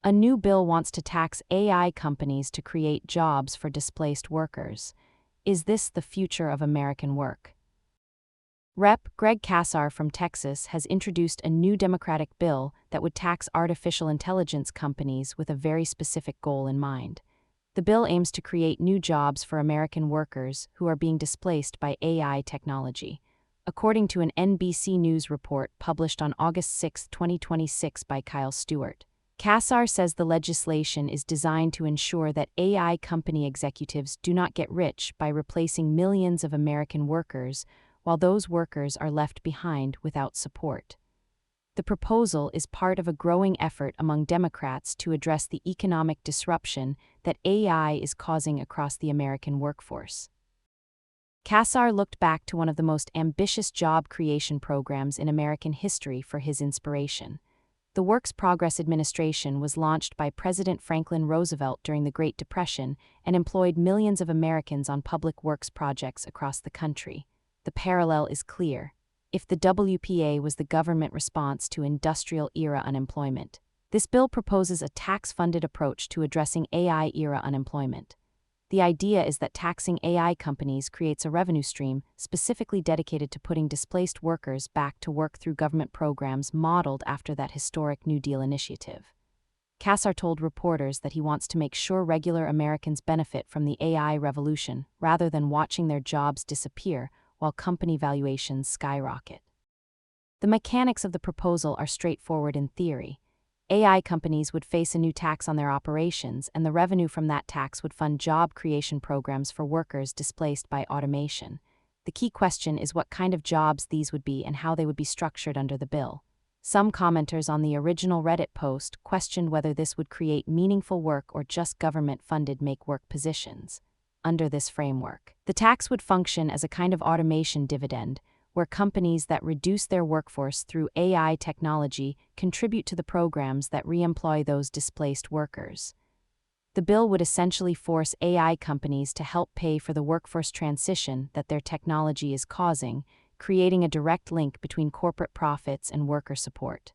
A new bill wants to tax AI companies to create jobs for displaced workers. Is this the future of American work? Rep. Greg Casar from Texas has introduced a new Democratic bill that would tax artificial intelligence companies with a very specific goal in mind. The bill aims to create new jobs for American workers who are being displaced by AI technology. According to an NBC News report published on August 6, 2026 by Kyle Stewart. Casar says the legislation is designed to ensure that AI company executives do not get rich by replacing millions of American workers, while those workers are left behind without support. The proposal is part of a growing effort among Democrats to address the economic disruption that AI is causing across the American workforce. Casar looked back to one of the most ambitious job creation programs in American history for his inspiration. The Works Progress Administration was launched by President Franklin Roosevelt during the Great Depression and employed millions of Americans on public works projects across the country. The parallel is clear. If the WPA was the government response to industrial-era unemployment, this bill proposes a tax-funded approach to addressing AI-era unemployment. The idea is that taxing AI companies creates a revenue stream specifically dedicated to putting displaced workers back to work through government programs modeled after that historic New Deal initiative. Casar told reporters that he wants to make sure regular Americans benefit from the AI revolution rather than watching their jobs disappear while company valuations skyrocket. The mechanics of the proposal are straightforward in theory. AI companies would face a new tax on their operations, and the revenue from that tax would fund job creation programs for workers displaced by automation. The key question is what kind of jobs these would be and how they would be structured under the bill. Some commenters on the original Reddit post questioned whether this would create meaningful work or just government-funded make-work positions. Under this framework, the tax would function as a kind of automation dividend, where companies that reduce their workforce through AI technology contribute to the programs that re-employ those displaced workers. The bill would essentially force AI companies to help pay for the workforce transition that their technology is causing, creating a direct link between corporate profits and worker support.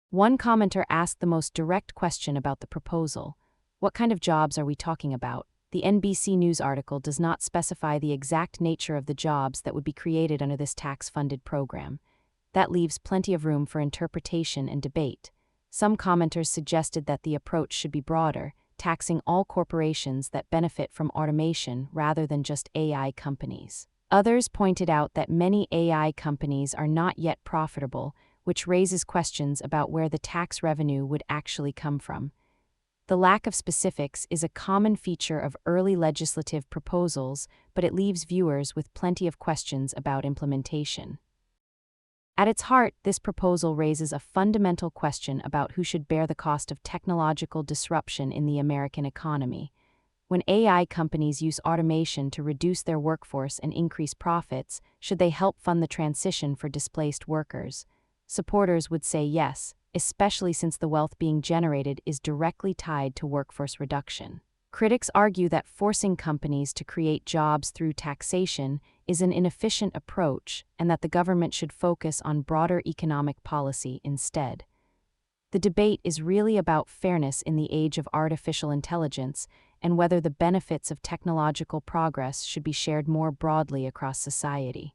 One commenter asked the most direct question about the proposal: what kind of jobs are we talking about? The NBC News article does not specify the exact nature of the jobs that would be created under this tax-funded program. That leaves plenty of room for interpretation and debate. Some commenters suggested that the approach should be broader, taxing all corporations that benefit from automation rather than just AI companies. Others pointed out that many AI companies are not yet profitable, which raises questions about where the tax revenue would actually come from. The lack of specifics is a common feature of early legislative proposals, but it leaves viewers with plenty of questions about implementation. At its heart, this proposal raises a fundamental question about who should bear the cost of technological disruption in the American economy. When AI companies use automation to reduce their workforce and increase profits, should they help fund the transition for displaced workers? Supporters would say yes, especially since the wealth being generated is directly tied to workforce reduction. Critics argue that forcing companies to create jobs through taxation is an inefficient approach and that the government should focus on broader economic policy instead. The debate is really about fairness in the age of artificial intelligence and whether the benefits of technological progress should be shared more broadly across society.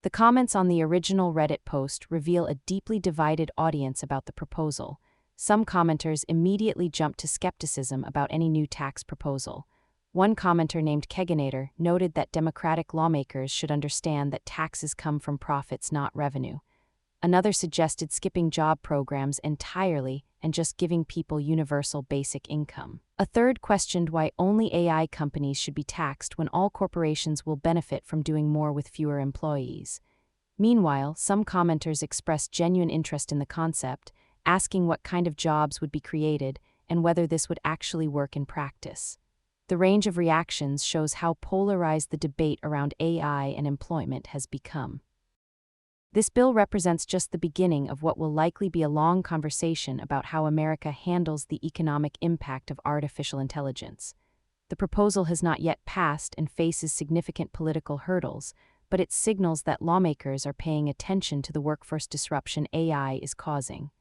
The comments on the original Reddit post reveal a deeply divided audience about the proposal. Some commenters immediately jumped to skepticism about any new tax proposal. One commenter named Keganator noted that Democratic lawmakers should understand that taxes come from profits, not revenue. Another suggested skipping job programs entirely and just giving people universal basic income. A third questioned why only AI companies should be taxed when all corporations will benefit from doing more with fewer employees. Meanwhile, some commenters expressed genuine interest in the concept, asking what kind of jobs would be created and whether this would actually work in practice. The range of reactions shows how polarized the debate around AI and employment has become. This bill represents just the beginning of what will likely be a long conversation about how America handles the economic impact of artificial intelligence. The proposal has not yet passed and faces significant political hurdles, but it signals that lawmakers are paying attention to the workforce disruption AI is causing.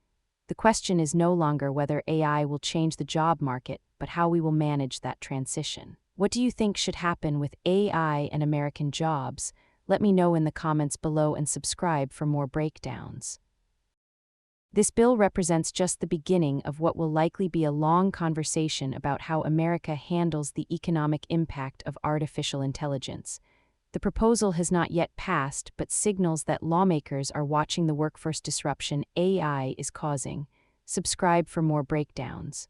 The question is no longer whether AI will change the job market, but how we will manage that transition. What do you think should happen with AI and American jobs? Let me know in the comments below and subscribe for more breakdowns. This bill represents just the beginning of what will likely be a long conversation about how America handles the economic impact of artificial intelligence. The proposal has not yet passed, but signals that lawmakers are watching the workforce disruption AI is causing. Subscribe for more breakdowns.